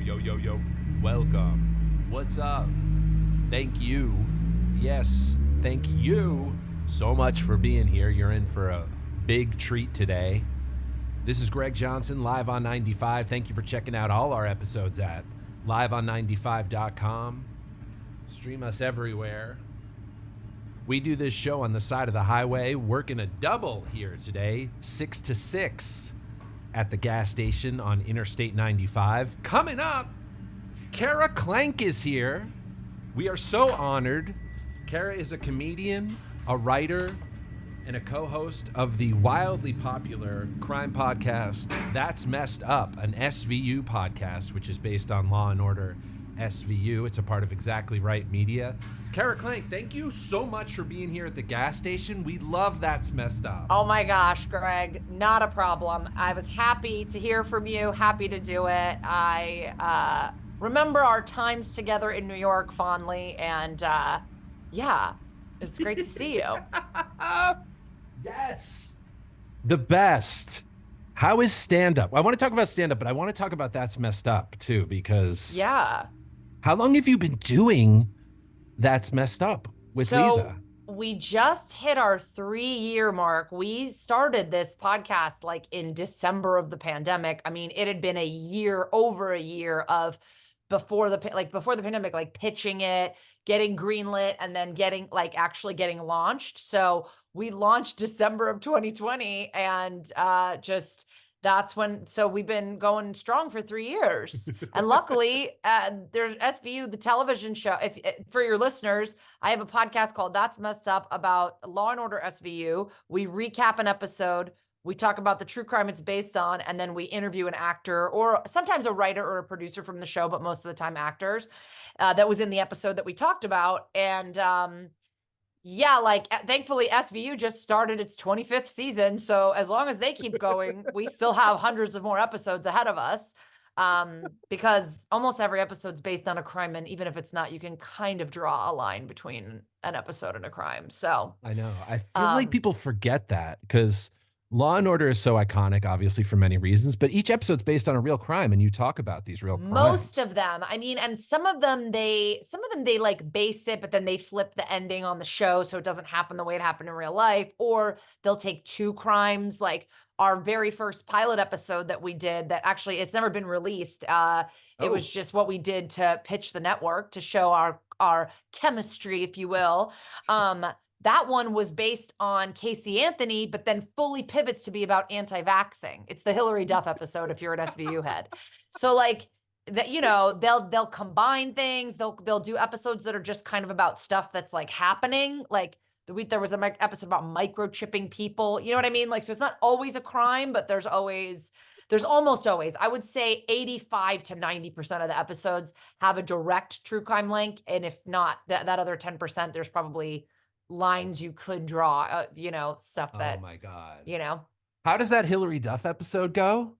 Yo. Welcome. What's up? Thank you. Yes, thank you so much for being here. You're in for a big treat today. This is Greg Johnson, live on 95. Thank you for checking out all our episodes at liveon95.com. Stream us everywhere. We do this show on the side of the highway, working a double here today, 6 to 6 at the gas station on Interstate 95. Coming up, Kara Klenk is here. We are so honored. Kara is a comedian, a writer, and a co-host of the wildly popular crime podcast, That's Messed Up, an SVU podcast, which is based on Law & Order SVU. It's a part of Exactly Right Media. Kara Klenk, thank you so much for being here at the gas station. We love That's Messed Up. Oh my gosh, Greg, not a problem. I was happy to hear from you, happy to do it. I remember our times together in New York fondly, and yeah, it's great to see you. Yes. The best. How is stand-up? I want to talk about stand-up, but I want to talk about That's Messed Up too, because how long have you been doing That's Messed Up with Liza? We just hit our 3-year mark. We started this podcast like in December of the pandemic. I mean, it had been over a year of before the pandemic, like pitching it, getting greenlit, and then actually getting launched. So we launched December of 2020, and so we've been going strong for 3 years. And luckily, there's SVU, the television show. For your listeners, I have a podcast called That's Messed Up about Law & Order SVU. We recap an episode. We talk about the true crime it's based on, and then we interview an actor or sometimes a writer or a producer from the show, but most of the time actors that was in the episode that we talked about. And thankfully SVU just started its 25th season. So as long as they keep going, we still have hundreds of more episodes ahead of us, because almost every episode's based on a crime. And even if it's not, you can kind of draw a line between an episode and a crime. So I know. I feel like people forget that because Law and Order is so iconic, obviously, for many reasons, but each episode's based on a real crime, and you talk about these real crimes. Most of them. I mean, and some of them they like base it, but then they flip the ending on the show so it doesn't happen the way it happened in real life, or they'll take two crimes. Like our very first pilot episode that we did, that actually it's never been released. It was just what we did to pitch the network to show our chemistry, if you will. That one was based on Casey Anthony, but then fully pivots to be about anti-vaxxing. It's the Hillary Duff episode if you're an SVU head. So like that, they'll combine things. They'll do episodes that are just kind of about stuff that's like happening. Like there was an episode about microchipping people. You know what I mean? Like, so it's not always a crime, but there's almost always, I would say 85 to 90% of the episodes have a direct true crime link. And if not, that other 10%, there's probably lines you could draw, stuff that, oh my God, How does that Hillary Duff episode go?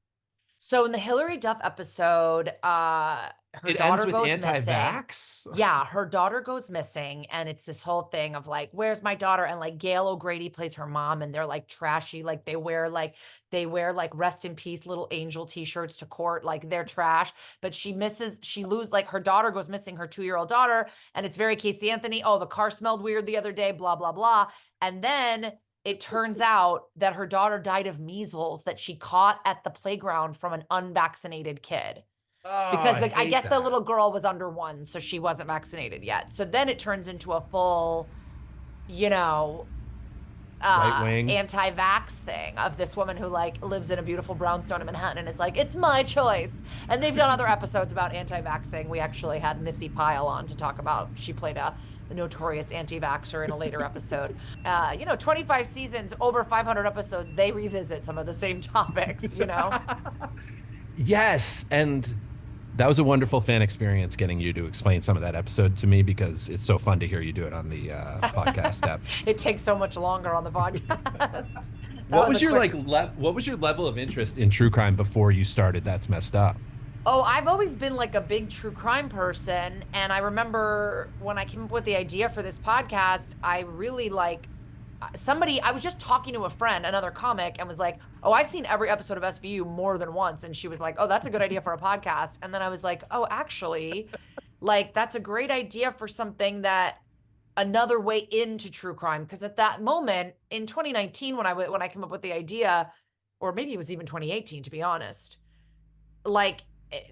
So in the Hillary Duff episode, her daughter goes anti-vax? missing. Yeah, her daughter goes missing, and it's this whole thing of like, where's my daughter? And like Gail O'Grady plays her mom, and they're like trashy, like they wear rest in peace little angel t-shirts to court, like they're trash. But she loses, like her daughter goes missing, her 2-year-old daughter, and it's very Casey Anthony. Oh, the car smelled weird the other day, blah, blah, blah. And then it turns out that her daughter died of measles that she caught at the playground from an unvaccinated kid. Because I guess the little girl was under 1, so she wasn't vaccinated yet. So then it turns into a full, right-wing anti-vax thing of this woman who like lives in a beautiful brownstone in Manhattan and is like, it's my choice. And they've done other episodes about anti-vaxxing. We actually had Missy Pyle on to talk about, she played a notorious anti-vaxxer in a later episode. 25 seasons, over 500 episodes, they revisit some of the same topics, Yes, and that was a wonderful fan experience getting you to explain some of that episode to me, because it's so fun to hear you do it on the podcast steps. It takes so much longer on the podcast. What was your level of interest in true crime before you started That's Messed Up? Oh, I've always been like a big true crime person. And I remember when I came up with the idea for this podcast, I really I was just talking to a friend, another comic, and was like, oh, I've seen every episode of SVU more than once. And she was like, oh, that's a good idea for a podcast. And then I was like, oh, actually, like, that's a great idea for something that another way into true crime. Because at that moment in 2019, when I came up with the idea, or maybe it was even 2018, to be honest, like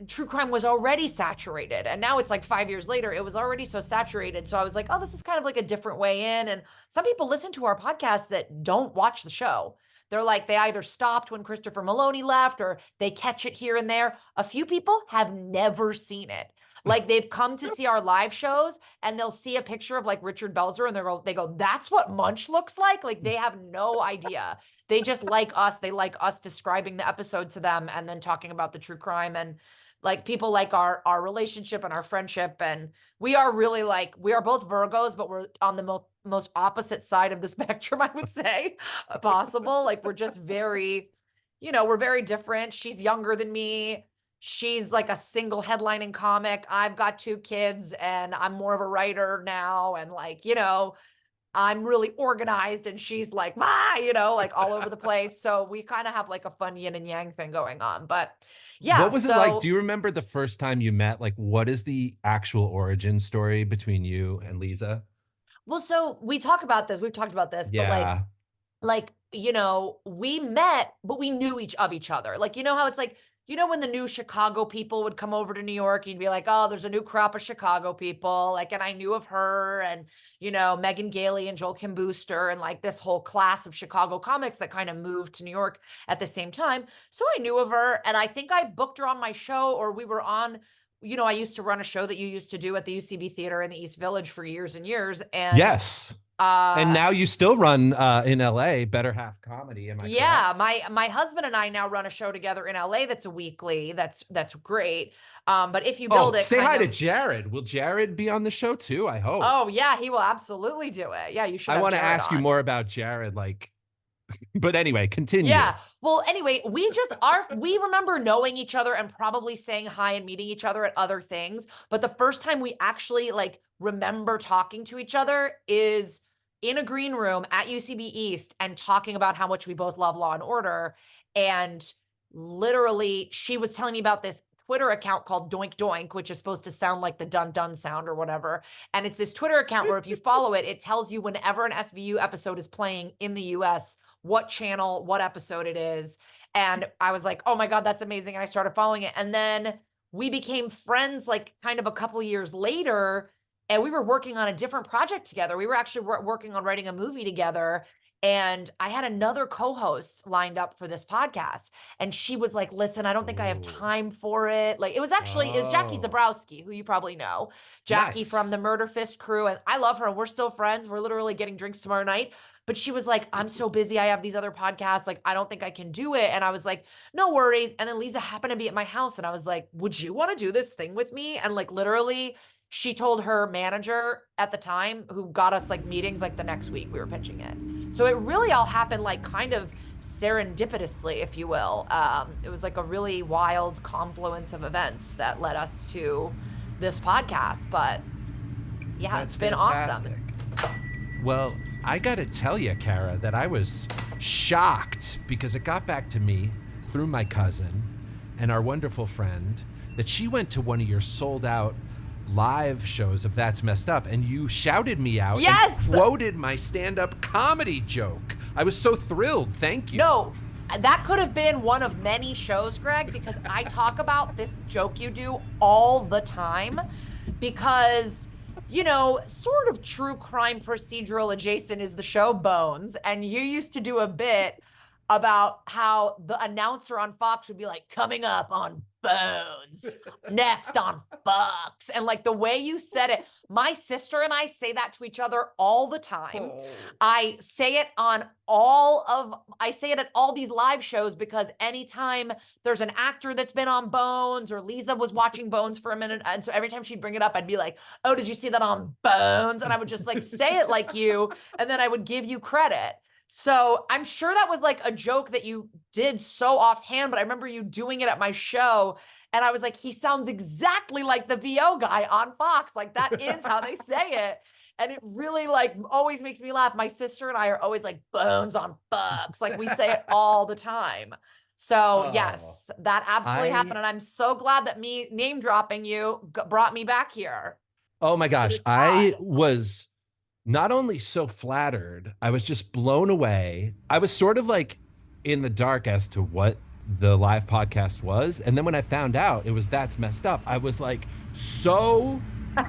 true crime was already saturated, and now it's like 5 years later, it was already so saturated. So I was like, oh, this is kind of like a different way in. And some people listen to our podcast that don't watch the show. They're like, they either stopped when Christopher Maloney left, or they catch it here and there. A few people have never seen it. Like, they've come to see our live shows and they'll see a picture of like Richard Belzer and they go, that's what Munch looks like. Like, they have no idea. They just like us. They like us describing the episode to them and then talking about the true crime. And like, people like our relationship and our friendship. And we are really like, we are both Virgos, but we're on the most opposite side of the spectrum, I would say, possible. Like, we're just very, we're very different. She's younger than me. She's like a single headlining comic. I've got 2 kids and I'm more of a writer now. And like, I'm really organized and she's like, like all over the place. So we kind of have like a fun yin and yang thing going on. But yeah. What was it like? Do you remember the first time you met? Like, what is the actual origin story between you and Liza? Well, so we talk about this. We've talked about this, Yeah. but like, we met, but we knew each other. Like, how it's like, when the new Chicago people would come over to New York, you'd be like, oh, there's a new crop of Chicago people. Like, and I knew of her and, Megan Gailey and Joel Kim Booster and like this whole class of Chicago comics that kind of moved to New York at the same time. So I knew of her, and I think I booked her on my show, or we were on, I used to run a show that you used to do at the UCB Theater in the East Village for years and years. And yes. And now you still run in LA, Better Half Comedy. Am I correct? My husband and I now run a show together in LA that's a weekly. That's great. But if you build it, say hi to Jared. Will Jared be on the show too? I hope. Oh yeah, he will absolutely do it. Yeah, you should. I want to ask you more about Jared, like, but anyway, continue. Yeah. Well, anyway, we remember knowing each other and probably saying hi and meeting each other at other things. But the first time we actually like remember talking to each other is in a green room at UCB East and talking about how much we both love Law and Order. And literally, she was telling me about this Twitter account called Doink Doink, which is supposed to sound like the dun dun sound or whatever. And it's this Twitter account where if you follow it, it tells you whenever an SVU episode is playing in the US, what channel, what episode it is. And I was like, oh my God, that's amazing. And I started following it. And then we became friends like kind of a couple years later. And we were working on a different project together. We were actually working on writing a movie together. And I had another co-host lined up for this podcast. And she was like, listen, I don't think I have time for it. Like, it was Jackie Zabrowski, who you probably know. Jackie from the Murder Fist crew. And I love her. We're still friends. We're literally getting drinks tomorrow night. But she was like, I'm so busy. I have these other podcasts. Like, I don't think I can do it. And I was like, no worries. And then Liza happened to be at my house. And I was like, would you want to do this thing with me? And like, literally, she told her manager at the time, who got us like meetings like the next week we were pitching it. So it really all happened like kind of serendipitously, if you will. It was like a really wild confluence of events that led us to this podcast. But yeah, it's been fantastic. Awesome. Well, I got to tell you, Kara, that I was shocked because it got back to me through my cousin and our wonderful friend that she went to one of your sold out live shows of That's Messed Up, and you shouted me out and quoted my stand-up comedy joke. I was so thrilled. Thank you. No, that could have been one of many shows, Greg, because I talk about this joke you do all the time because, sort of true crime procedural adjacent is the show Bones, and you used to do a bit about how the announcer on Fox would be like, coming up on Bones, next on Fox. And like the way you said it, my sister and I say that to each other all the time. I say it at all these live shows because anytime there's an actor that's been on Bones, or Liza was watching Bones for a minute, and so every time she'd bring it up, I'd be like, oh, did you see that on Bones? And I would just like say it like you, and then I would give you credit. So I'm sure that was like a joke that you did so offhand, but I remember you doing it at my show. And I was like, he sounds exactly like the VO guy on Fox. Like, that is how they say it. And it really like always makes me laugh. My sister and I are always like bones on books. Like we say it all the time. So Oh, yes, that absolutely I happened. And I'm so glad that me name dropping you brought me back here oh my for gosh, this I pod. was not only so flattered, I was just blown away. I was sort of like in the dark as to what the live podcast was. And then when I found out it was That's Messed Up, I was like so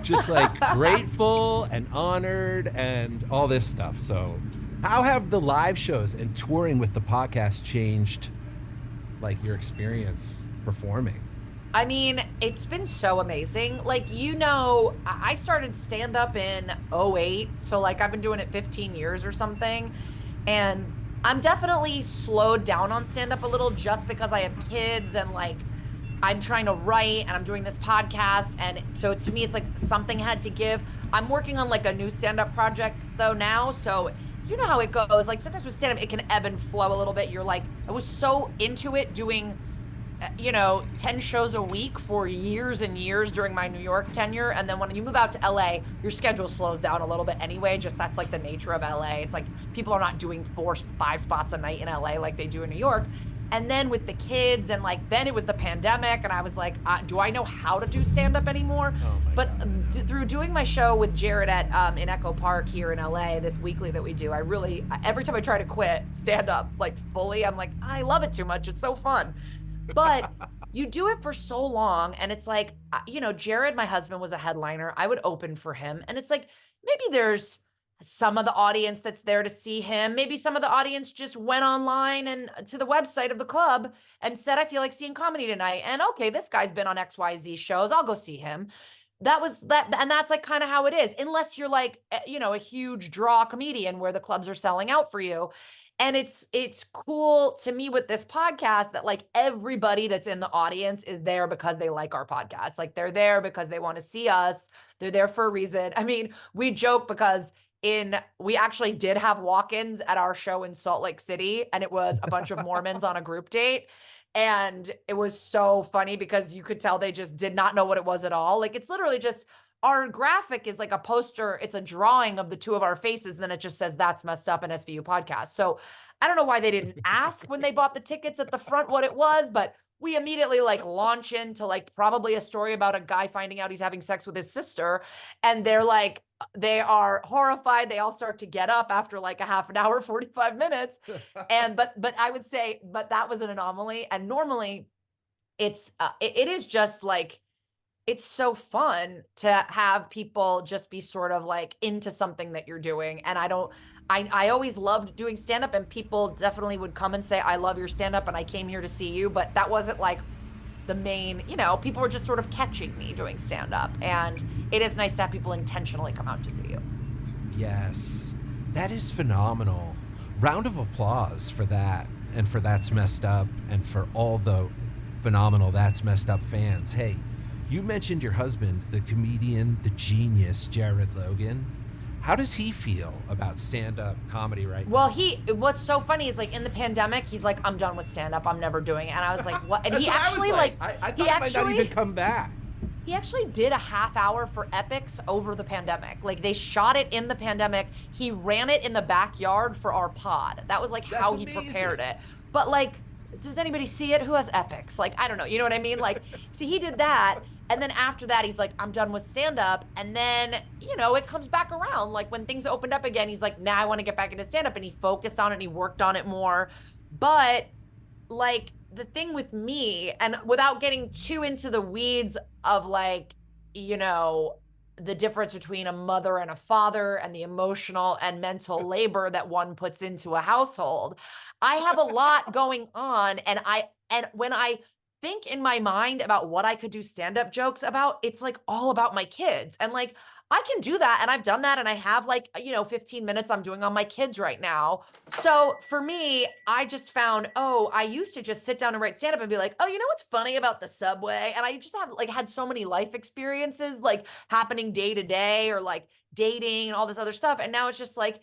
just like grateful and honored and all this stuff. So, how have the live shows and touring with the podcast changed like your experience performing? I mean, it's been so amazing. Like, I started stand up in '08. So, like, I've been doing it 15 years or something. And I'm definitely slowed down on stand up a little just because I have kids and, like, I'm trying to write and I'm doing this podcast. And so to me, it's like something had to give. I'm working on like a new stand up project though now. So, you know how it goes. Like, sometimes with stand up, it can ebb and flow a little bit. You're like, I was so into it doing 10 shows a week for years and years during my New York tenure. And then when you move out to LA, your schedule slows down a little bit anyway. Just that's like the nature of LA. It's like people are not doing 4, 5 spots a night in LA like they do in New York. And then with the kids, and like then it was the pandemic, and I was like, do I know how to do stand up anymore? Oh my But God. through doing my show with Jared at in Echo Park here in LA, this weekly that we do, I really, every time I try to quit stand up like fully, I'm like, I love it too much. It's so fun. But you do it for so long, and it's like, Jared, my husband, was a headliner. I would open for him, and it's like maybe there's some of the audience that's there to see him. Maybe some of the audience just went online and to the website of the club and said, I feel like seeing comedy tonight. And okay, this guy's been on XYZ shows. I'll go see him. That was that. And that's like kind of how it is, unless you're like, a huge draw comedian where the clubs are selling out for you. And it's cool to me with this podcast that like everybody that's in the audience is there because they like our podcast. Like they're there because they want to see us. They're there for a reason. I mean, we joke because we actually did have walk-ins at our show in Salt Lake City, and it was a bunch of Mormons on a group date. And it was so funny because you could tell they just did not know what it was at all. Like, it's literally just our graphic is like a poster. It's a drawing of the two of our faces. And then it just says That's Messed Up and SVU Podcast. So I don't know why they didn't ask when they bought the tickets at the front what it was, but we immediately like launch into like probably a story about a guy finding out he's having sex with his sister. And they are horrified. They all start to get up after like a half an hour, 45 minutes. But I would say, but that was an anomaly. And normally it is just like, it's so fun to have people just be sort of like into something that you're doing. And I always loved doing stand-up, and people definitely would come and say, I love your stand-up and I came here to see you. But that wasn't like the main, people were just sort of catching me doing stand-up. And it is nice to have people intentionally come out to see you. Yes, that is phenomenal. Round of applause for that, and for That's Messed Up, and for all the phenomenal That's Messed Up fans. Hey, you mentioned your husband, the comedian, the genius, Jared Logan. How does he feel about stand-up comedy right now? Well, what's so funny is like in the pandemic, he's like, I'm done with stand-up. I'm never doing it. And I was like, what? And he actually I thought he might not even come back. He actually did a half hour for Epics over the pandemic. Like they shot it in the pandemic. He ran it in the backyard for our pod. That was like how he prepared it. But like, does anybody see it? Who has Epics? Like, I don't know. You know what I mean? Like, so he did that. And then after that, he's like, I'm done with stand-up. And then, it comes back around. Like when things opened up again, he's like, now I want to get back into stand-up. And he focused on it and he worked on it more. But like the thing with me, and without getting too into the weeds of like, the difference between a mother and a father and the emotional and mental labor that one puts into a household, I have a lot going on. And when I think in my mind about what I could do stand-up jokes about, it's like all about my kids. And like, I can do that. And I've done that. And I have like, 15 minutes I'm doing on my kids right now. So for me, I just found, I used to just sit down and write stand-up and be like, oh, you know what's funny about the subway? And I just have like had so many life experiences like happening day to day, or like dating and all this other stuff. And now it's just like,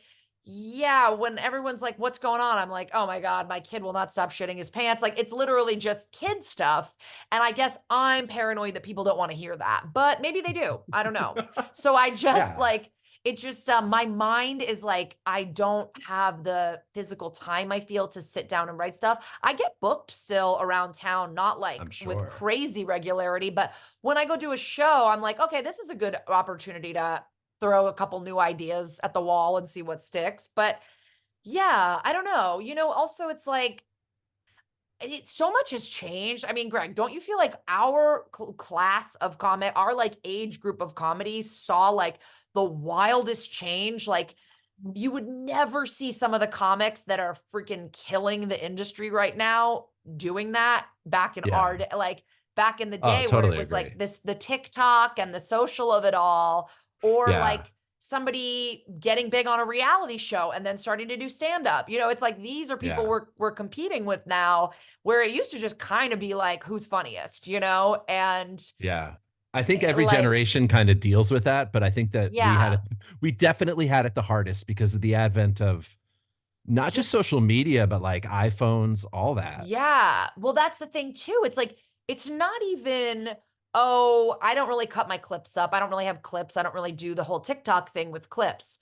yeah, when everyone's like, what's going on? I'm like, oh my God, my kid will not stop shitting his pants. Like it's literally just kid stuff. And I guess I'm paranoid that people don't want to hear that, but maybe they do. I don't know. So I just Yeah. it just, my mind is like, I don't have the physical time I feel to sit down and write stuff. I get booked still around town, not I'm like with sure. crazy regularity, but when I go do a show, I'm like, okay, this is a good opportunity to throw a couple new ideas at the wall and see what sticks. But yeah, I don't know. Also it's like, so much has changed. I mean, Greg, don't you feel like our class of comic, our like age group of comedies saw like the wildest change? Like, you would never see some of the comics that are freaking killing the industry right now doing that back in Yeah. our day, like back in the Oh, day where it totally was agree. like the TikTok and the social of it all, or Yeah. like somebody getting big on a reality show and then starting to do stand up. It's like these are people Yeah. we're competing with now, where it used to just kind of be like who's funniest, and Yeah. I think every like generation kind of deals with that, but I think that yeah, we definitely had it the hardest because of the advent of not just just social media, but like iPhones, all that. yeah. Well, that's the thing too. It's like, it's not even, oh, I don't really cut my clips up. I don't really have clips. I don't really do the whole TikTok thing with clips.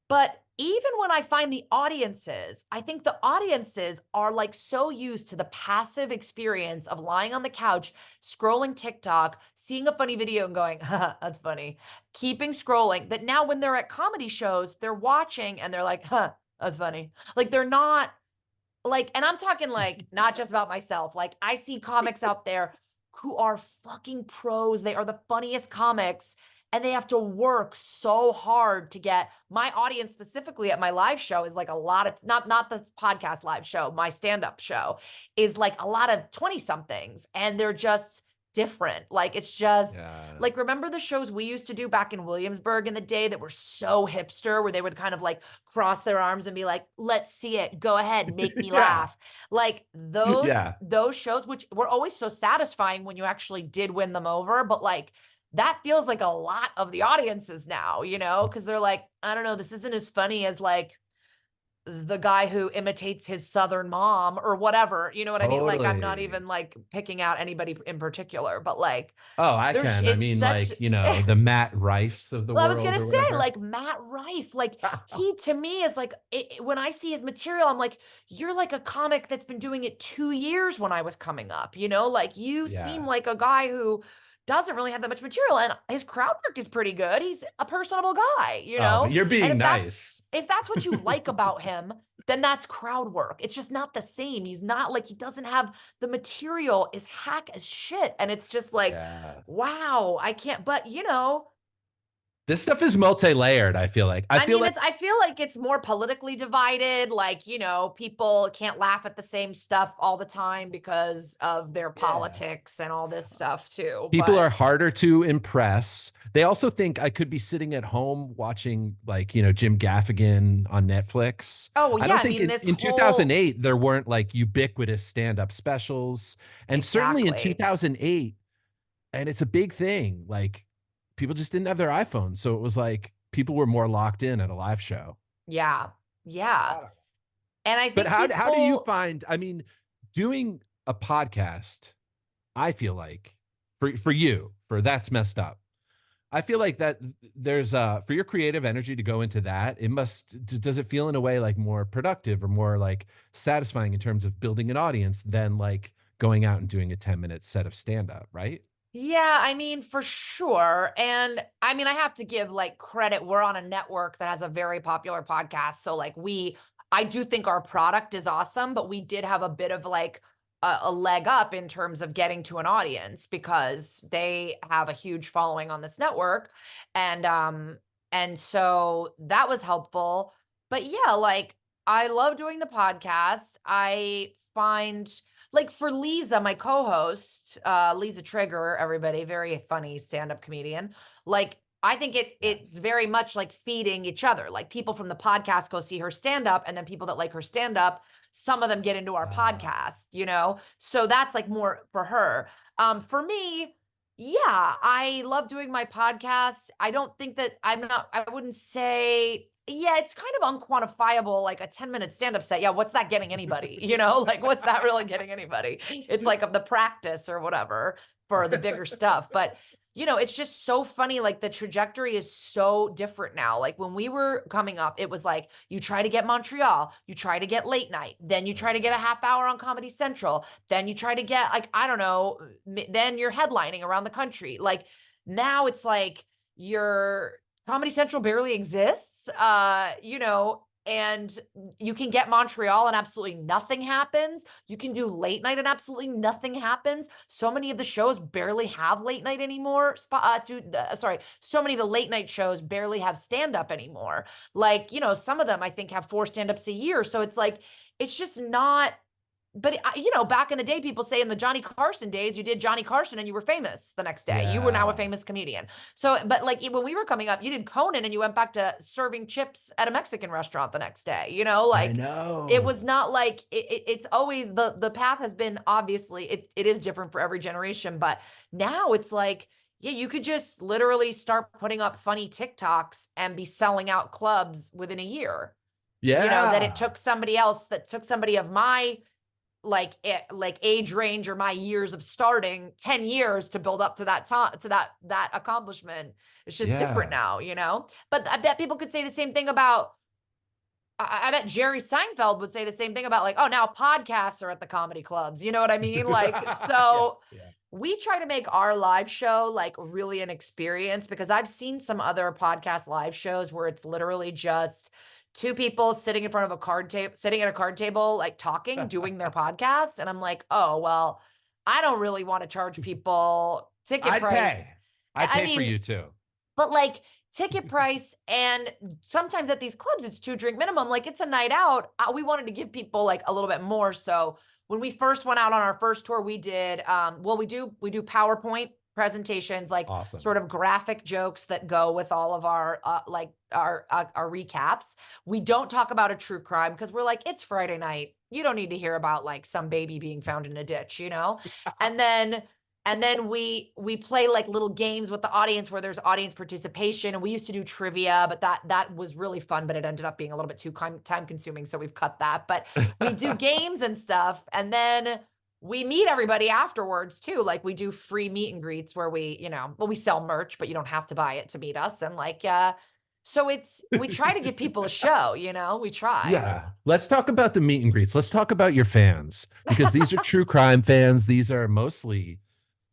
But even when I find the audiences, I think the audiences are like so used to the passive experience of lying on the couch, scrolling TikTok, seeing a funny video and going, "Haha, that's funny," keeping scrolling, that now when they're at comedy shows, they're watching and they're like, huh, that's funny. Like they're not like, and I'm talking like not just about myself. Like I see comics out there who are fucking pros. They are the funniest comics and they have to work so hard to get my audience specifically at my live show is like a lot of not the podcast live show, my stand-up show is like a lot of 20 somethings and they're just different. Like it's just Yeah. like, remember the shows we used to do back in Williamsburg in the day that were so hipster, where they would kind of like cross their arms and be like, let's see it. Go ahead, make me Yeah. laugh. Like those Yeah. those shows, which were always so satisfying when you actually did win them over, but like that feels like a lot of the audiences now, because they're like, I don't know, this isn't as funny as like the guy who imitates his Southern mom or whatever. You know what I mean? Like, I'm not Totally. even like picking out anybody in particular, but like, Oh, I can. I it's mean, such, like, the Matt Rifes of the well, I was world gonna or say, whatever. like Matt Rife, like he to me is like when I see his material, I'm like, you're like a comic that's been doing it 2 years when I was coming up, like you seem Yeah. like a guy who doesn't really have that much material, and his crowd work is pretty good. He's a personable guy, Oh, but you're and being if that's nice. if that's what you like about him, then that's crowd work. It's just not the same. He's not like, he doesn't have the material is hack as shit, and it's just like, Yeah. wow, I can't. But This stuff is multi-layered, I feel like. I I feel mean, like I feel like it's more politically divided. Like, people can't laugh at the same stuff all the time because of their yeah. politics and all this stuff too. People But are harder to impress. They also think I could be sitting at home watching like, Jim Gaffigan on Netflix. oh, well, I yeah, don't I think mean, this in whole 2008 there weren't like ubiquitous stand-up specials. And certainly in exactly. 2008, and it's a big thing, like people just didn't have their iPhones. So it was like people were more locked in at a live show. Yeah. Yeah. And I But think how do you people, find, I mean, doing a podcast, I feel like for you, for That's Messed Up. I feel like that there's for your creative energy to go into that, does it feel in a way like more productive or more like satisfying in terms of building an audience than like going out and doing a 10-minute set of stand up, right? yeah, I mean, for sure. And I mean, I have to give like credit. We're on a network that has a very popular podcast. So like I do think our product is awesome, but we did have a bit of like a leg up in terms of getting to an audience because they have a huge following on this network. And so that was helpful. But yeah, like I love doing the podcast. I find like for Liza, my co-host, Liza Treyger, everybody, very funny stand-up comedian. Like, I think it's very much like feeding each other. Like people from the podcast go see her stand-up, and then people that like her stand-up, some of them get into our Uh, podcast. So that's like more for her. For me, yeah, I love doing my podcast. I don't think that I wouldn't say, yeah, it's kind of unquantifiable, like a 10-minute stand-up set. Yeah, what's that getting anybody? Like what's that really getting anybody? It's like of the practice or whatever for the bigger stuff. But it's just so funny. Like the trajectory is so different now. Like when we were coming up, it was like you try to get Montreal, you try to get late night, then you try to get a half hour on Comedy Central, then you try to get like, I don't know, then you're headlining around the country. Like now it's like your Comedy Central barely exists, and you can get Montreal and absolutely nothing happens. You can do late night and absolutely nothing happens. So many of the shows barely have late night anymore. So many of the late night shows barely have stand up anymore. Like, some of them I think have 4 stand ups a year. So it's like, it's just not. But back in the day, people say in the Johnny Carson days, you did Johnny Carson and you were famous the next day. You were now a famous comedian. So, but like when we were coming up, you did Conan and you went back to serving chips at a Mexican restaurant the next day. I Like know. it was not like it's always the path has been, obviously it is different for every generation, but now it's like, yeah, you could just literally start putting up funny TikToks and be selling out clubs within a year. Yeah. That it took somebody else, that took somebody of my like age range or my years of starting 10 years to build up to that time, to that accomplishment. It's just different now, but I bet people could say the same thing about, I bet Jerry Seinfeld would say the same thing about like, oh, now podcasts are at the comedy clubs. You know what I mean? Like, so we try to make our live show like really an experience, because I've seen some other podcast live shows where it's literally just 2 people sitting in front of a card table, sitting at a card table, like talking, doing their podcast. And I'm like, oh, well, I don't really want to charge people ticket price. I'd pay for you too. But like ticket price, and sometimes at these clubs, it's 2 drink minimum. Like it's a night out. We wanted to give people like a little bit more. So when we first went out on our first tour, we did, we do PowerPoint presentations, like awesome. Sort of graphic jokes that go with all of our our recaps. We don't talk about a true crime because we're like, it's Friday night. You don't need to hear about like some baby being found in a ditch, and then we play like little games with the audience where there's audience participation. And we used to do trivia, but that was really fun, but it ended up being a little bit too time consuming. So we've cut that, but we do games and stuff. And then we meet everybody afterwards too. Like we do free meet and greets where we, we sell merch, but you don't have to buy it to meet us. And like, so we try to give people a show, we try. Yeah. Let's talk about the meet and greets. Let's talk about your fans, because these are true crime fans. These are mostly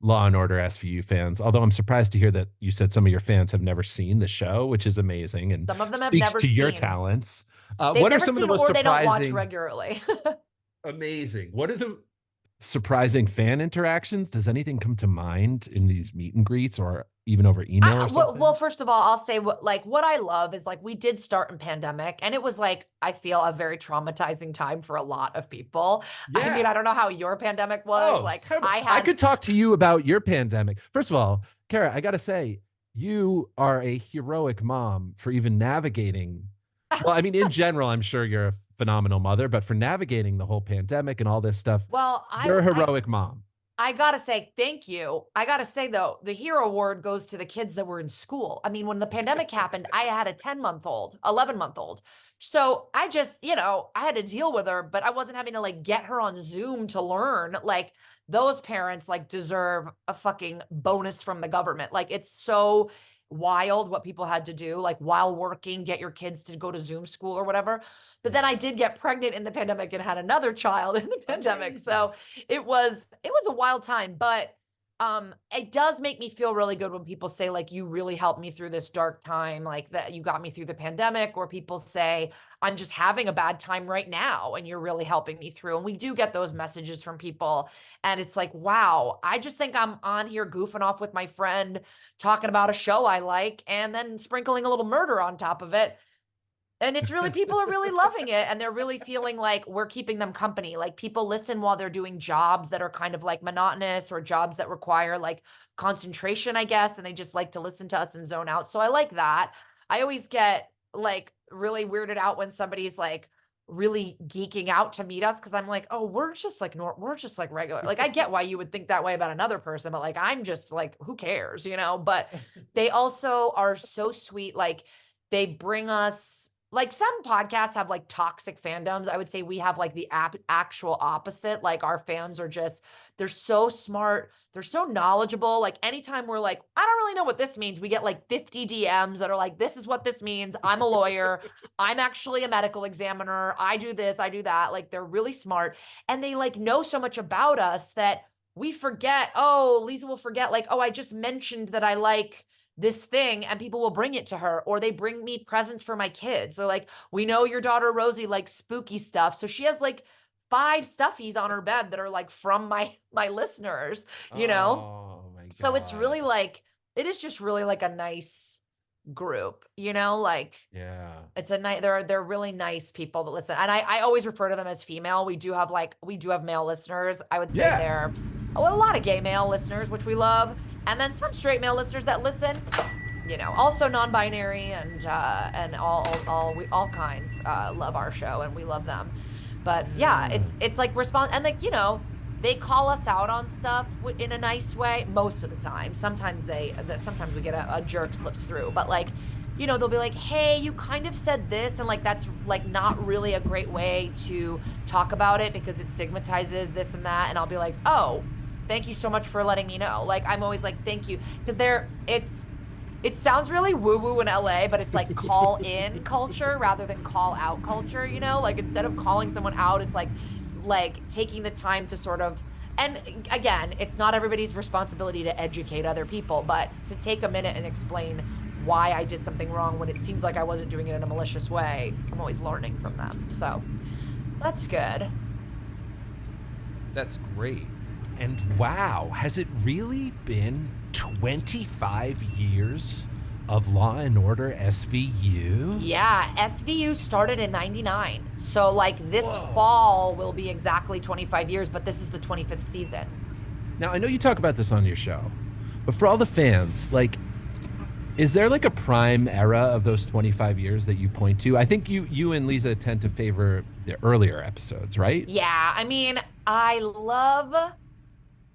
Law and Order SVU fans. Although I'm surprised to hear that you said some of your fans have never seen the show, which is amazing. And some of them have speaks never to your seen. talents. They've what are never some of seen, the most or surprising? they don't watch regularly. Amazing. What are the surprising fan interactions? Does anything come to mind in these meet and greets, or even over email or something? Well, first of all, I'll say what I love is like we did start in pandemic, and it was like, I feel a very traumatizing time for a lot of people. Yeah. I mean, I don't know how your pandemic was. Like I could talk to you about your pandemic. First of all, Kara, I got to say, you are a heroic mom for even navigating. Well, I mean, in general, I'm sure you're a phenomenal mother, but for navigating the whole pandemic and all this stuff, you're a heroic mom. I gotta say, thank you. I gotta say though, the hero award goes to the kids that were in school. I mean, when the pandemic happened, I had a 10-month-old, 11-month-old. So I just, I had to deal with her, but I wasn't having to like get her on Zoom to learn. Like those parents like deserve a fucking bonus from the government. Like it's so wild what people had to do, like while working, get your kids to go to Zoom school or whatever. But then I did get pregnant in the pandemic and had another child in the pandemic. So it was a wild time, but it does make me feel really good when people say like, you really helped me through this dark time, like that you got me through the pandemic, or people say, I'm just having a bad time right now and you're really helping me through. And we do get those messages from people. And it's like, wow, I just think I'm on here goofing off with my friend, talking about a show I like, and then sprinkling a little murder on top of it. And it's really, people are really loving it, and they're really feeling like we're keeping them company. Like people listen while they're doing jobs that are kind of like monotonous, or jobs that require like concentration, I guess. And they just like to listen to us and zone out. So I like that. I always get like really weirded out when somebody's like really geeking out to meet us, because I'm like, oh, we're just like regular. Like I get why you would think that way about another person, but like I'm just like, who cares, But they also are so sweet. Like they bring us like some podcasts have like toxic fandoms. I would say we have like the actual opposite. Like our fans are just, they're so smart. They're so knowledgeable. Like anytime we're like, I don't really know what this means, we get like 50 DMs that are like, this is what this means. I'm a lawyer. I'm actually a medical examiner. I do this, I do that. Like they're really smart and they like know so much about us that we forget. Oh, Liza will forget like, oh, I just mentioned that I like this thing and people will bring it to her, or they bring me presents for my kids. They're like, we know your daughter Rosie likes spooky stuff. So she has like 5 stuffies on her bed that are like from my listeners, you know? Oh my So it's God. really like, it is just really like a nice group, you know, like Yeah. it's a nice, they're really nice people that listen. And I always refer to them as female. We do have male listeners. I would say Yeah. they're a lot of gay male listeners, which we love. And then some straight male listeners that listen, you know, also non-binary and all kinds love our show and we love them. But yeah, it's like and like, you know, they call us out on stuff in a nice way most of the time. Sometimes sometimes we get a jerk slips through, but like, you know, they'll be like, hey, you kind of said this, and like that's like not really a great way to talk about it because it stigmatizes this and that. And I'll be like, oh, thank you so much for letting me know. Like I'm always like, thank you, because it sounds really woo-woo in LA, but it's like call in culture rather than call out culture, you know? Like instead of calling someone out, it's like taking the time to sort of, and again, it's not everybody's responsibility to educate other people, but to take a minute and explain why I did something wrong when it seems like I wasn't doing it in a malicious way. I'm always learning from them. So that's good. That's great. And wow, has it really been 25 years of Law and Order SVU? Yeah, SVU started in 99. So like this fall will be exactly 25 years, but this is the 25th season. Now, I know you talk about this on your show, but for all the fans, like, is there like a prime era of those 25 years that you point to? I think you and Liza tend to favor the earlier episodes, right? Yeah, I mean, I love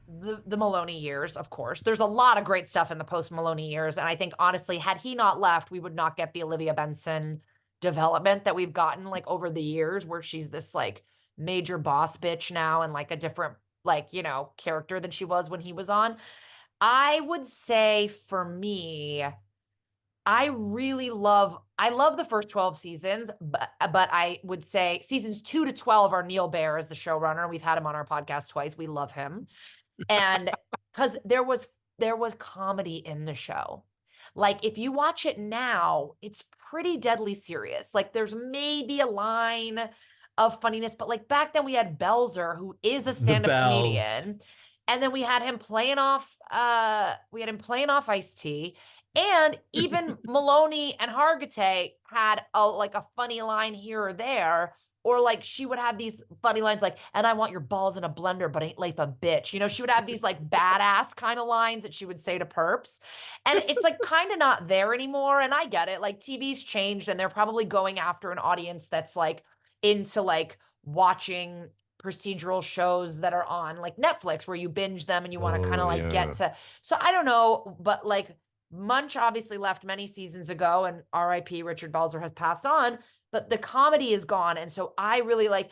the Maloney years, of course. There's a lot of great stuff in the post Maloney years. And I think honestly, had he not left, we would not get the Olivia Benson development that we've gotten like over the years, where she's this like major boss bitch now and like a different, like, you know, character than she was when he was on. I would say for me, I love the first 12 seasons, but I would say seasons 2 to 12 are Neil Baer as the showrunner. We've had him on our podcast twice. We love him. And because there was comedy in the show. Like if you watch it now, it's pretty deadly serious. Like there's maybe a line of funniness, but like back then we had Belzer, who is a The stand-up Bells. comedian. And then we had him playing off Ice-T. And even Maloney and Hargitay had a funny line here or there. Or like she would have these funny lines like, and I want your balls in a blender, but ain't life a bitch. You know, she would have these like badass kind of lines that she would say to perps. And it's like kind of not there anymore. And I get it. Like TV's changed and they're probably going after an audience that's like into like watching procedural shows that are on like Netflix where you binge them and you want to kind of like get to. So I don't know, but like Munch obviously left many seasons ago and RIP Richard Belzer has passed on. But the comedy is gone. And so I really like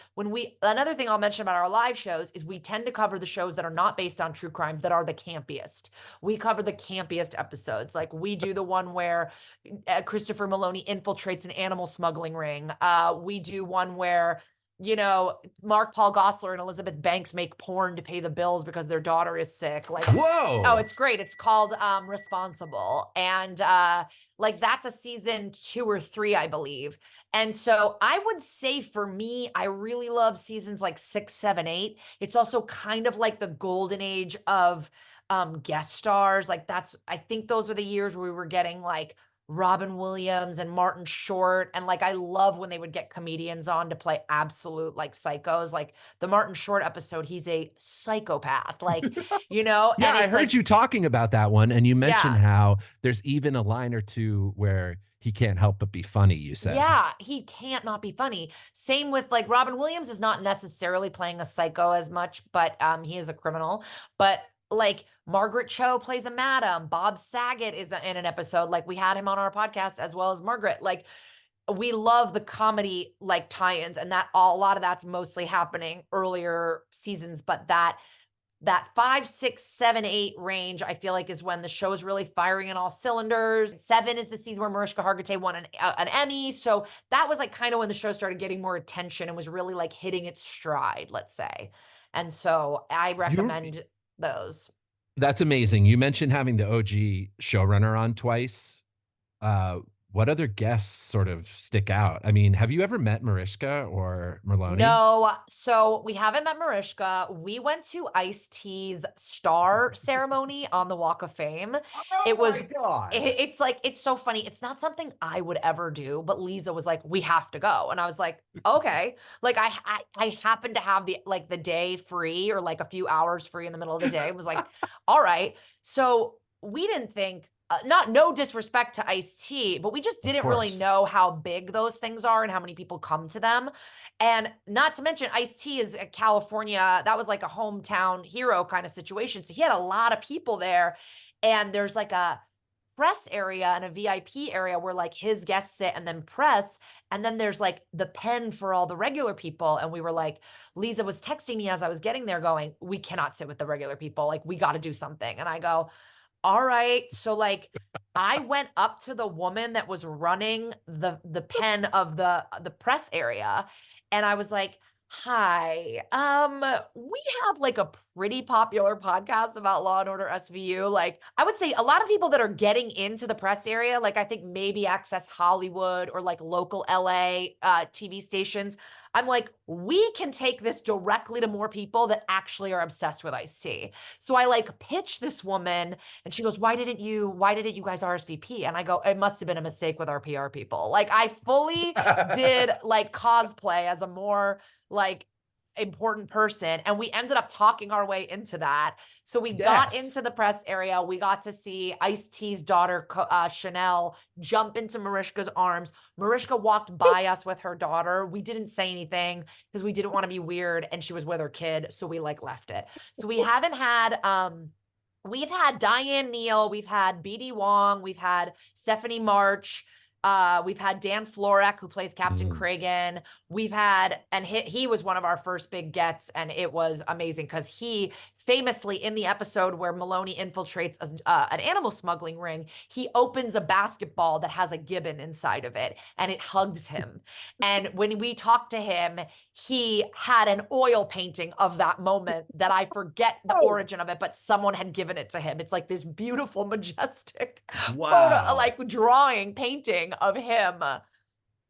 another thing I'll mention about our live shows is we tend to cover the shows that are not based on true crimes that are the campiest. We cover the campiest episodes. Like we do the one where Christopher Maloney infiltrates an animal smuggling ring. We do one where, you know, Mark Paul Gosselaar and Elizabeth Banks make porn to pay the bills because their daughter is sick. Like, whoa. Oh, it's great. It's called Responsible. And like that's a season 2 or 3, I believe. And so I would say for me, I really love seasons like 6, 7, 8. It's also kind of like the golden age of guest stars. Like I think those are the years where we were getting like Robin Williams and Martin Short. And like, I love when they would get comedians on to play absolute like psychos. Like the Martin Short episode, he's a psychopath, like, you know? Yeah, and I it's heard like, you talking about that one. And you mentioned Yeah. how there's even a line or two where he can't help but be funny, you said. yeah, he can't not be funny. Same with like Robin Williams is not necessarily playing a psycho as much, but he is a criminal. But like Margaret Cho plays a madam. Bob Saget is in an episode. Like we had him on our podcast as well as Margaret. Like we love the comedy like tie-ins, and that a lot of that's mostly happening earlier seasons, but that 5, 6, 7, 8 range, I feel like is when the show is really firing in all cylinders. 7 is the season where Mariska Hargitay won an Emmy. So that was like kind of when the show started getting more attention and was really like hitting its stride, let's say. And so I recommend those. That's amazing. You mentioned having the OG showrunner on twice. What other guests sort of stick out? I mean, have you ever met Mariska or Merloni? No, so we haven't met Mariska. We went to Ice-T's star ceremony on the Walk of Fame. It was, my God. it's like, it's so funny. It's not something I would ever do, but Liza was like, we have to go. And I was like, okay. Like I happened to have the day free, or like a few hours free in the middle of the day. It was like, all right. So we didn't think, no disrespect to Ice-T, but we just didn't really know how big those things are and how many people come to them. And not to mention, Ice-T is a California, that was like a hometown hero kind of situation. So he had a lot of people there. And there's like a press area and a VIP area where like his guests sit and then press. And then there's like the pen for all the regular people. And we were like, Liza was texting me as I was getting there going, we cannot sit with the regular people. Like, we got to do something. And I go, all right. So like I went up to the woman that was running the pen of the press area, and I was like, hi, we have like a pretty popular podcast about Law and Order SVU. Like, I would say a lot of people that are getting into the press area, like I think maybe Access Hollywood or like local LA TV stations, I'm like, we can take this directly to more people that actually are obsessed with Ice-T. So I like pitch this woman, and she goes, why didn't you guys RSVP? And I go, it must have been a mistake with our PR people. Like, I fully did like cosplay as a more like important person, and we ended up talking our way into that. So we got into the press area. We got to see Ice-T's daughter, Chanel, jump into Mariska's arms. Mariska walked by us with her daughter. We didn't say anything because we didn't want to be weird, and she was with her kid, so we like left it. So we haven't had we've had Diane Neal, we've had BD Wong, we've had Stephanie March, we've had Dan Florek, who plays Captain Cragen. We've had, and he was one of our first big gets, and it was amazing because he famously, in the episode where Maloney infiltrates an animal smuggling ring, he opens a basketball that has a gibbon inside of it, and it hugs him. And when we talked to him, he had an oil painting of that moment that I forget the origin of it, but someone had given it to him. It's like this beautiful, majestic photo, like drawing, painting of him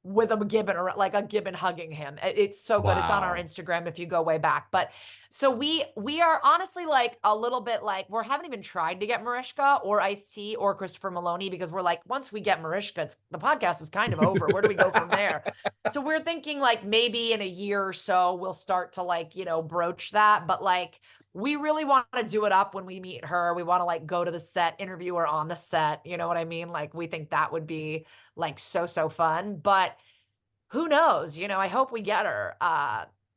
with a gibbon, or like a gibbon hugging him. It's so good. It's on our Instagram if you go way back. But so we are honestly like a little bit like, we haven't even tried to get Mariska or Ice-T or Christopher Maloney, because we're like, once we get Mariska, the podcast is kind of over. Where do we go from there? So we're thinking like maybe in a year or so, we'll start to like, broach that. But like, we really want to do it up when we meet her. We want to like go to the set, interview her on the set. You know what I mean? Like, we think that would be like so fun, but who knows? I hope we get her.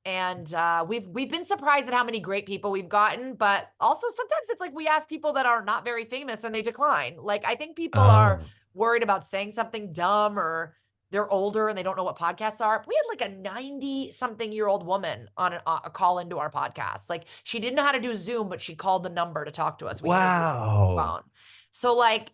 And we've been surprised at how many great people we've gotten, but also sometimes it's like we ask people that are not very famous and they decline. Like, I think people are worried about saying something dumb, or they're older and they don't know what podcasts are. We had like a 90-something-year-old woman on a call into our podcast. Like, she didn't know how to do Zoom, but she called the number to talk to us. Phone. So like,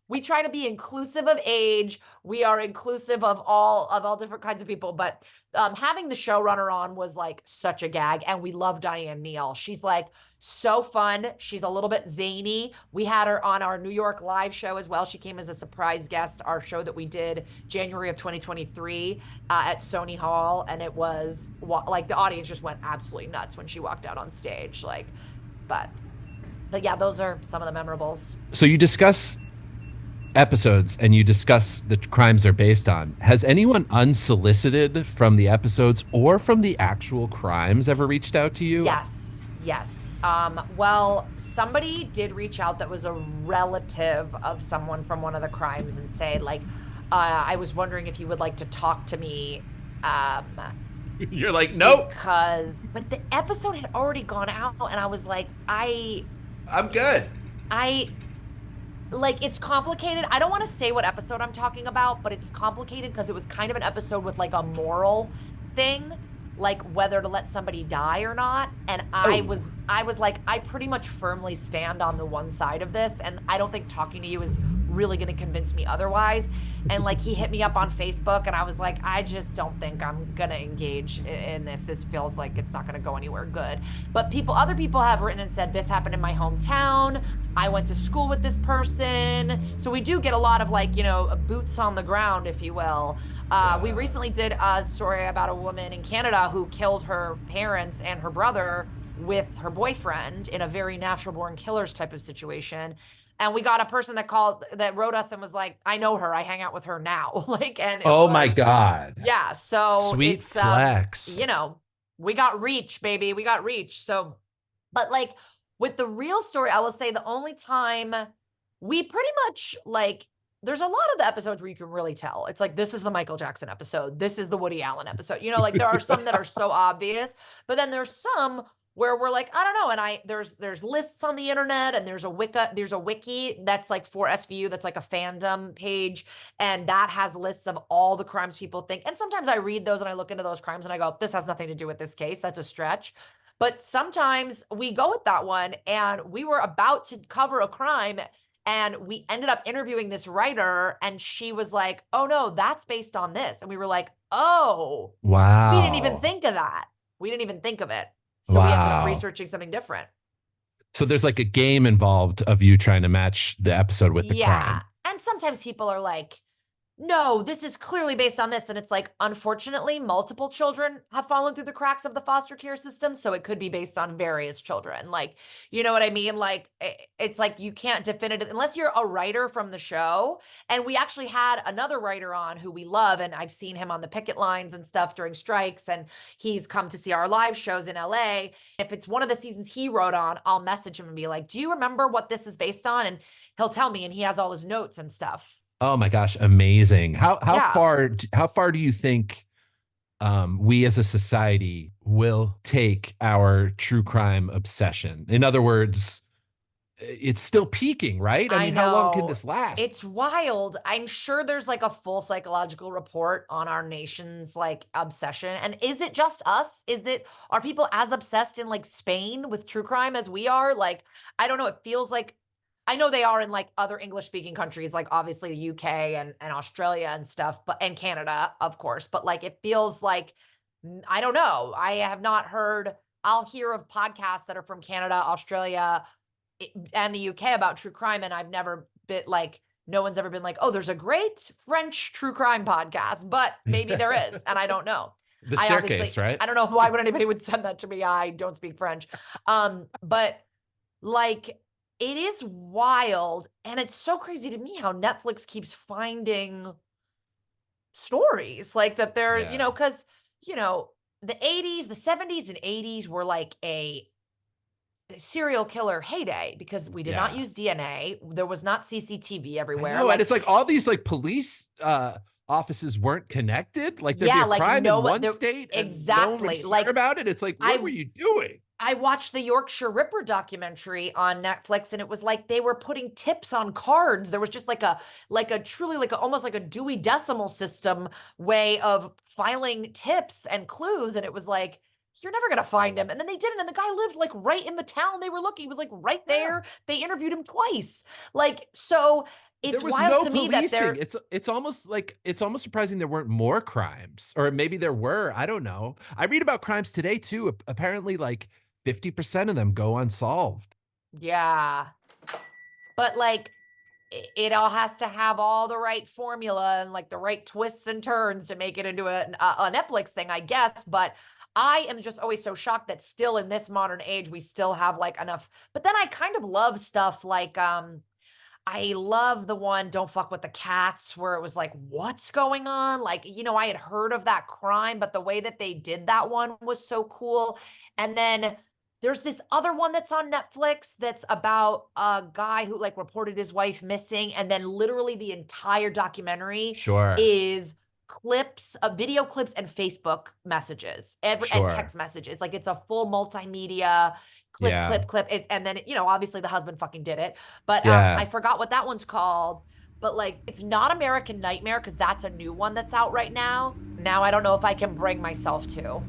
we try to be inclusive of age. We are inclusive of all different kinds of people. But having the showrunner on was like such a gag. And we love Diane Neal. She's like so fun. She's a little bit zany. We had her on our New York live show as well. She came as a surprise guest, our show that we did January of 2023 at Sony Hall. And it was like the audience just went absolutely nuts when she walked out on stage. Like, but yeah, those are some of the memorables. So you discuss episodes and you discuss the crimes they're based on. Has anyone unsolicited from the episodes or from the actual crimes ever reached out to you? Yes. Well, somebody did reach out that was a relative of someone from one of the crimes and say, like, I was wondering if you would like to talk to me. You're like, nope. But the episode had already gone out, and I was like, I'm good. like, it's complicated. I don't want to say what episode I'm talking about, but it's complicated because it was kind of an episode with like a moral thing, like whether to let somebody die or not. And I was like, I pretty much firmly stand on the one side of this, and I don't think talking to you is really going to convince me otherwise. And like, he hit me up on Facebook, and I was like, I just don't think I'm going to engage in this. This feels like it's not going to go anywhere good. But other people have written and said, this happened in my hometown. I went to school with this person. So we do get a lot of like, boots on the ground, if you will. We recently did a story about a woman in Canada who killed her parents and her brother with her boyfriend in a very natural born killers type of situation. And we got a person that wrote us and was like, I know her, I hang out with her now. Like, and my God. Yeah. So sweet flex. We got reach, baby. We got reach. So, but like with the real story, I will say the only time we pretty much like, there's a lot of the episodes where you can really tell. It's like, this is the Michael Jackson episode. This is the Woody Allen episode. Like there are some that are so obvious, but then there's some where we're like, I don't know. And there's lists on the internet, and there's a wiki that's like for SVU, that's like a fandom page. And that has lists of all the crimes people think. And sometimes I read those and I look into those crimes and I go, this has nothing to do with this case. That's a stretch. But sometimes we go with that one, and we were about to cover a crime, and we ended up interviewing this writer, and she was like, oh no, that's based on this. And we were like, oh, wow. We didn't even think of that. We didn't even think of it. So we ended up researching something different. So there's like a game involved of you trying to match the episode with the crime. And sometimes people are like, no, this is clearly based on this. And it's like, unfortunately, multiple children have fallen through the cracks of the foster care system. So it could be based on various children. Like, you know what I mean? Like, it's like, you can't definitively, unless you're a writer from the show. And we actually had another writer on who we love, and I've seen him on the picket lines and stuff during strikes. And he's come to see our live shows in LA. If it's one of the seasons he wrote on, I'll message him and be like, do you remember what this is based on? And he'll tell me, and he has all his notes and stuff. Oh my gosh, amazing. How far do you think we as a society will take our true crime obsession? In other words, it's still peaking, right? I mean, how long can this last? It's wild. I'm sure there's like a full psychological report on our nation's like obsession. And is it just us? Are people as obsessed in like Spain with true crime as we are? Like, I don't know. It feels like, I know they are in like other English speaking countries, like obviously the UK and Australia and stuff, and Canada, of course. But like, it feels like, I don't know. I have not heard, I'll hear of podcasts that are from Canada, Australia, and the UK about true crime. And I've never been like, no one's ever been like, oh, there's a great French true crime podcast, but maybe there is. And I don't know. The Staircase, right? I don't know why would anybody would send that to me. I don't speak French. But like, it is wild, and it's so crazy to me how Netflix keeps finding stories like that. They're, because, the 80s, the 70s and 80s were like a serial killer heyday because we did not use DNA. There was not CCTV everywhere. And it's like all these like police offices weren't connected. Like there'd be a crime in one state. Exactly. And no one would hear about it. It's like, what were you doing? I watched the Yorkshire Ripper documentary on Netflix, and it was like they were putting tips on cards. There was just like a truly like almost like a Dewey Decimal System way of filing tips and clues. And it was like, you're never going to find him. And then they did it. And the guy lived like right in the town they were looking. He was like right there. Yeah. They interviewed him twice. Like, so it's wild to me that they're, it's almost surprising there weren't more crimes, or maybe there were. I don't know. I read about crimes today too. Apparently like 50% of them go unsolved. Yeah. But like, it all has to have all the right formula and like the right twists and turns to make it into a Netflix thing, I guess. But I am just always so shocked that still in this modern age, we still have like enough. But then I kind of love stuff like, I love the one Don't Fuck with the Cats, where it was like, what's going on? Like, I had heard of that crime, but the way that they did that one was so cool. And then there's this other one that's on Netflix that's about a guy who like reported his wife missing. And then literally the entire documentary is clips of video clips and Facebook messages and Sure. text messages. Like it's a full multimedia Yeah. clip. And then, obviously the husband fucking did it, but Yeah. I forgot what that one's called, but like, it's not American Nightmare, because that's a new one that's out right now. Now, I don't know if I can bring myself to.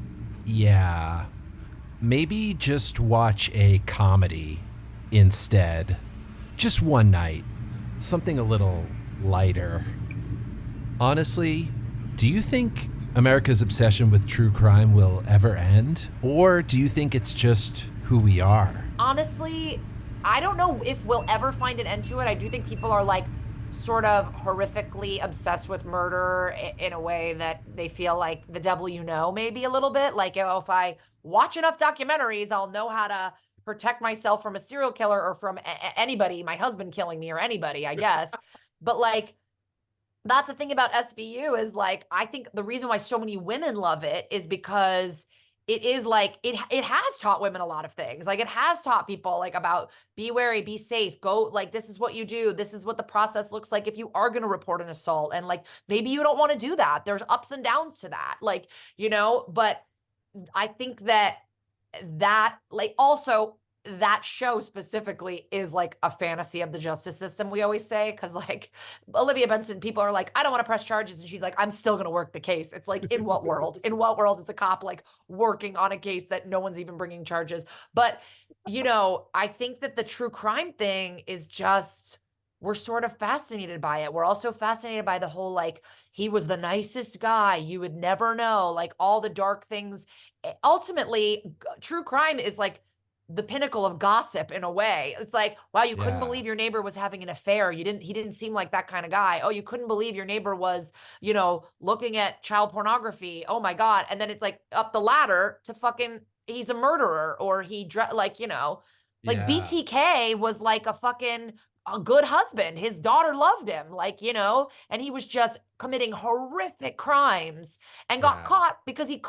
Yeah. Maybe just watch a comedy instead. Just one night. Something a little lighter. Honestly, do you think America's obsession with true crime will ever end? Or do you think it's just who we are? Honestly, I don't know if we'll ever find an end to it. I do think people are like sort of horrifically obsessed with murder in a way that they feel like the devil, maybe a little bit. Like, if I watch enough documentaries, I'll know how to protect myself from a serial killer or from anybody, my husband killing me or anybody, I guess. But like, that's the thing about SVU is like, I think the reason why so many women love it is because it is like, it has taught women a lot of things. Like, it has taught people like about be wary, be safe, go, like, this is what you do. This is what the process looks like if you are going to report an assault. And like, maybe you don't want to do that. There's ups and downs to that. Like, but I think that like, also that show specifically is like a fantasy of the justice system, we always say, because like Olivia Benson, people are like, I don't want to press charges, and she's like, I'm still going to work the case. It's like, in what world is a cop like working on a case that no one's even bringing charges? But I think that the true crime thing is just, we're sort of fascinated by it. We're also fascinated by the whole, like, he was the nicest guy, you would never know, like all the dark things. Ultimately, true crime is like the pinnacle of gossip in a way. It's like, wow, you couldn't believe your neighbor was having an affair. He didn't seem like that kind of guy. Oh, you couldn't believe your neighbor was, looking at child pornography. Oh my God. And then it's like up the ladder to fucking, he's a murderer, or like BTK was like a good husband. His daughter loved him, like, and he was just committing horrific crimes and got caught because he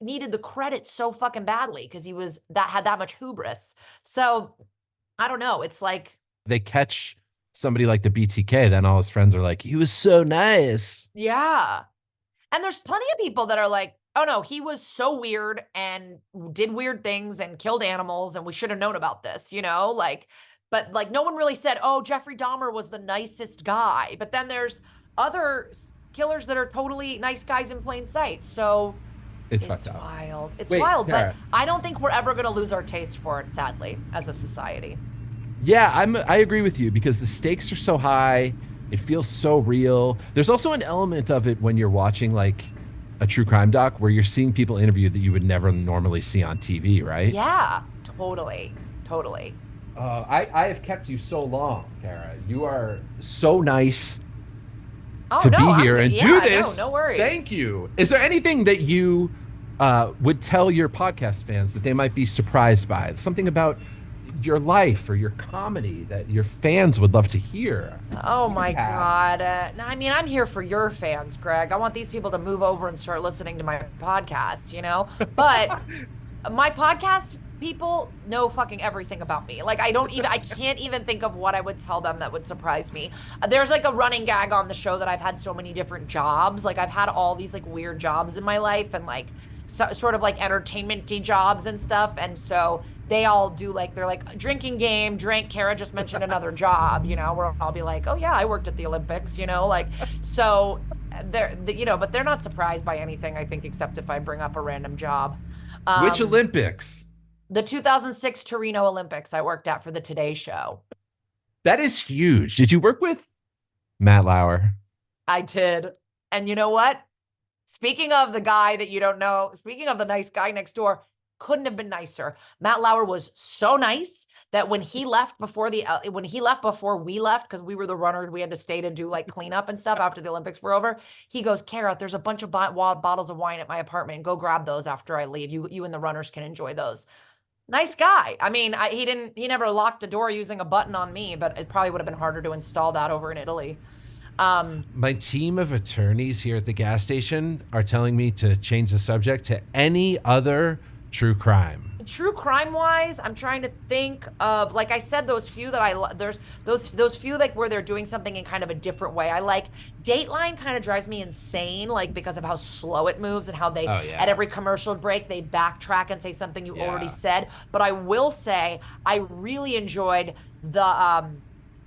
needed the credit so fucking badly because he had that much hubris. So I don't know. It's like, they catch somebody like the BTK, then all his friends are like, he was so nice. Yeah. And there's plenty of people that are like, oh no, he was so weird and did weird things and killed animals, and we should have known about this, but like, no one really said, oh, Jeffrey Dahmer was the nicest guy. But then there's other killers that are totally nice guys in plain sight. So it's fucked up. Wild. It's wild, Kara, but I don't think we're ever going to lose our taste for it, sadly, as a society. Yeah, I agree with you, because the stakes are so high. It feels so real. There's also an element of it when you're watching like a true crime doc where you're seeing people interviewed that you would never normally see on TV, right? Yeah, totally. I have kept you so long, Kara. You are so nice to be here and do this. No worries. Thank you. Is there anything that you would tell your podcast fans that they might be surprised by? Something about your life or your comedy that your fans would love to hear? Oh my God. I mean, I'm here for your fans, Greg. I want these people to move over and start listening to my podcast, But my podcast people know fucking everything about me. Like, I can't even think of what I would tell them that would surprise me. There's like a running gag on the show that I've had so many different jobs. Like, I've had all these like weird jobs in my life, and like sort of like entertainment-y jobs and stuff. And so they all do like, they're like, drinking game, drink, Kara just mentioned another job, where I'll be like, oh yeah, I worked at the Olympics, like, so they're, but they're not surprised by anything, I think, except if I bring up a random job. Which Olympics? The 2006 Torino Olympics I worked at for the Today Show. That is huge. Did you work with Matt Lauer? I did. And you know what? Speaking of the guy that you don't know, speaking of the nice guy next door, couldn't have been nicer. Matt Lauer was so nice that when he left before we left, because we were the runners, we had to stay to do like cleanup and stuff after the Olympics were over. He goes, Kara, there's a bunch of bottles of wine at my apartment. Go grab those after I leave. You and the runners can enjoy those. Nice guy. I mean, he never locked a door using a button on me, but it probably would have been harder to install that over in Italy. My team of attorneys here at the gas station are telling me to change the subject to any other true crime. true crime wise, I'm trying to think of, like I said, those few that there's those few like where they're doing something in kind of a different way. I like Dateline kind of drives me insane, like because of how slow it moves and how they Oh, yeah. at every commercial break they backtrack and say something you already Yeah. said. But I will say I really enjoyed the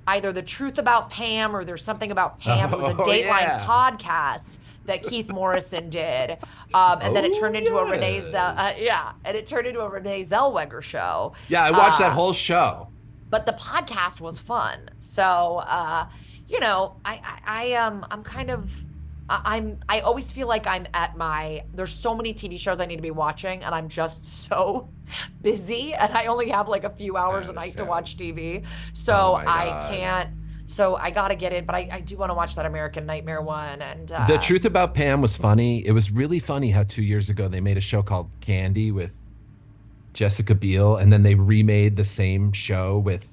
either The Truth About Pam or There's Something About Pam. It was a Oh, Dateline yeah. podcast that Keith Morrison did. And then it turned into a yes. and it turned into a Renee Zellweger show. Yeah, I watched that whole show. But the podcast was fun. So, you know, I'm kind of, I always feel like I'm at there's so many TV shows I need to be watching, and I'm just so busy, and I only have like a few hours a night to watch TV. So Oh my I God. can't, so I got to get in, but I do want to watch that American Nightmare one. And The Truth About Pam was funny. It was really funny how 2 years ago they made a show called Candy with Jessica Biel, and then they remade the same show with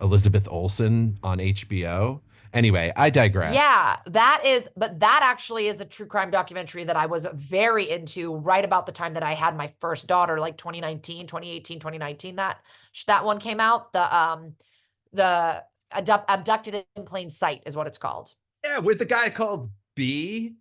Elizabeth Olsen on HBO. Anyway, I digress. yeah, but that actually is a true crime documentary that I was very into right about the time that I had my first daughter, like 2019, 2018, 2019, that one came out. The Abducted in Plain Sight is what it's called. Yeah, with the guy called B.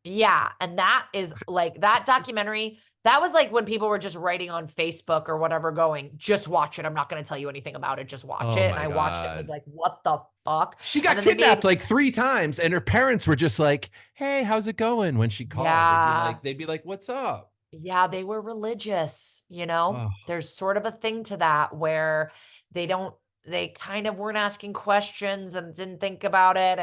Yeah, and that is like that documentary. That was like when people were just writing on Facebook or whatever going, just watch it. I'm not going to tell you anything about it. Just watch Oh it. And my I watched it and God. was like, what the fuck? She got And then they kidnapped made- like 3 times, and her parents were just like, "Hey, how's it going?" When she called, Yeah. they'd be like, "What's up?" Yeah, they were religious, you know? Oh, There's sort of a thing to that where they kind of weren't asking questions and didn't think about it.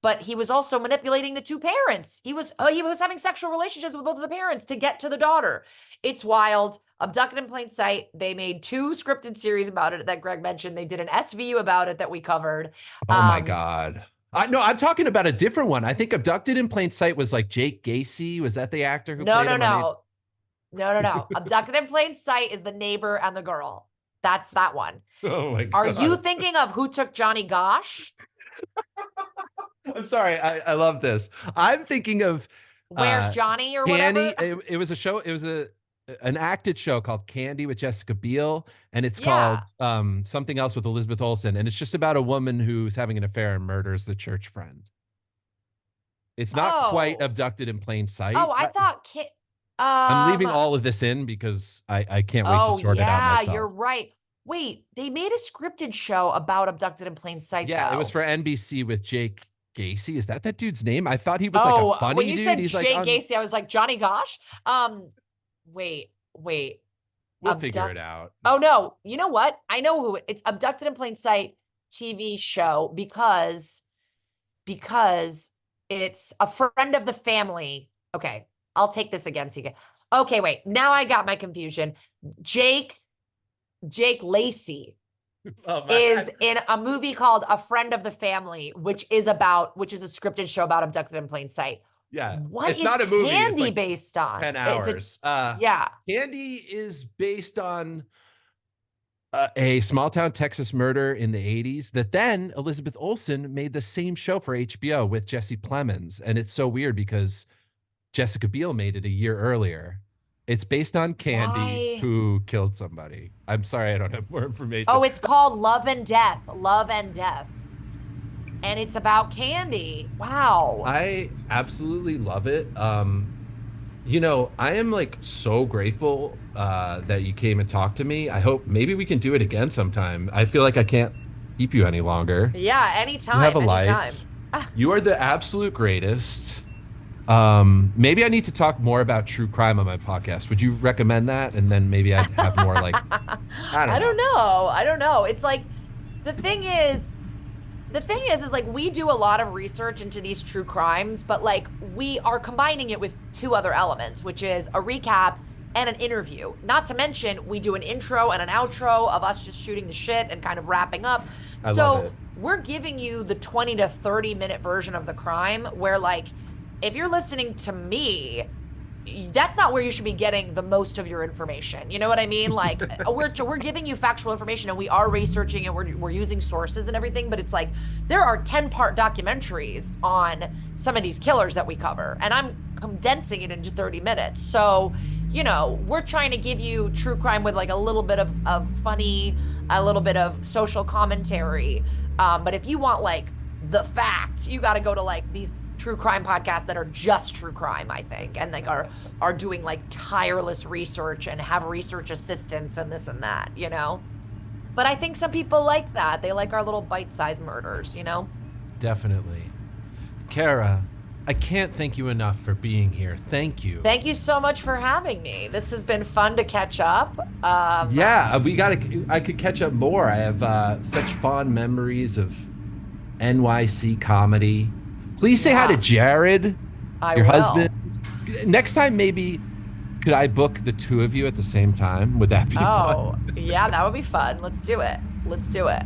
But he was also manipulating the two parents. He was having sexual relationships with both of the parents to get to the daughter. It's wild. Abducted in Plain Sight. They made 2 scripted series about it that Greg mentioned. They did an SVU about it that we covered. oh my God. No, I'm talking about a different one. I think Abducted in Plain Sight was like Jake Gacy. Was that the actor who played him on No. Abducted in Plain Sight is the neighbor and the girl. That's that one. Oh my God. Are you thinking of Who Took Johnny Gosh? I'm sorry. I love this. I'm thinking of Where's Johnny or Candy. whatever? It was a show. It was an acted show called Candy with Jessica Biel, and it's Yeah. called something else with Elizabeth Olsen, and it's just about a woman who's having an affair and murders the church friend. It's not quite Oh. Abducted in Plain Sight. Oh, I thought I'm leaving all of this in because I can't wait to sort it out myself. you're right. Wait, they made a scripted show about Abducted in Plain Sight. Yeah, it was though. for NBC with Jake Gacy. Is that dude's name? I thought he was like a funny when you dude. said He's Jay like Gacy, I was like Johnny Gosh. Wait. we'll figure it out. Oh no, you know what? I know who it's Abducted in Plain Sight TV show because it's a friend of the family. Okay, I'll take this again. Okay, wait. Now I got my confusion. Jake Lacey Oh, is in a movie called A Friend of the Family, which is a scripted show about Abducted in Plain Sight. yeah. What It's is not a movie. It's Candy like based on? 10 It's hours. yeah. Candy is based on a small town Texas murder in the 80s that then Elizabeth Olsen made the same show for HBO with Jesse Plemons. And it's so weird because Jessica Biel made it a year earlier. It's based on Candy, Why? who killed somebody. I'm sorry, I don't have more information. Oh, it's called Love and Death. And it's about Candy. Wow. I absolutely love it. You know, I am like so grateful that you came and talked to me. I hope maybe we can do it again sometime. I feel like I can't keep you any longer. Yeah, anytime. You have a anytime. life. You are the absolute greatest. Maybe I need to talk more about true crime on my podcast. Would you recommend that? And then maybe I'd have more like, I don't know. It's like, the thing is like we do a lot of research into these true crimes, but like we are combining it with 2 other elements, which is a recap and an interview. Not to mention we do an intro and an outro of us just shooting the shit and kind of wrapping up. I love it. We're giving you the 20 to 30 minute version of the crime where like, if you're listening to me, that's not where you should be getting the most of your information. You know what I mean? Like we're giving you factual information and we are researching and we're using sources and everything, but it's like there are 10-part documentaries on some of these killers that we cover and I'm condensing it into 30 minutes. So you know, we're trying to give you true crime with like a little bit of funny, a little bit of social commentary. But if you want like the facts, you got to go to like these true crime podcasts that are just true crime, I think, and like are doing like tireless research and have research assistants and this and that, you know. But I think some people like that. They like our little bite-sized murders, you know. Definitely. Kara, I can't thank you enough for being here. Thank you. Thank you so much for having me. This has been fun to catch up. Yeah, I could catch up more. I have such fond memories of NYC comedy. Please say hi to Jared, your husband. Next time, maybe could I book the two of you at the same time? Would that be fun? Oh, yeah, that would be fun. Let's do it. Let's do it.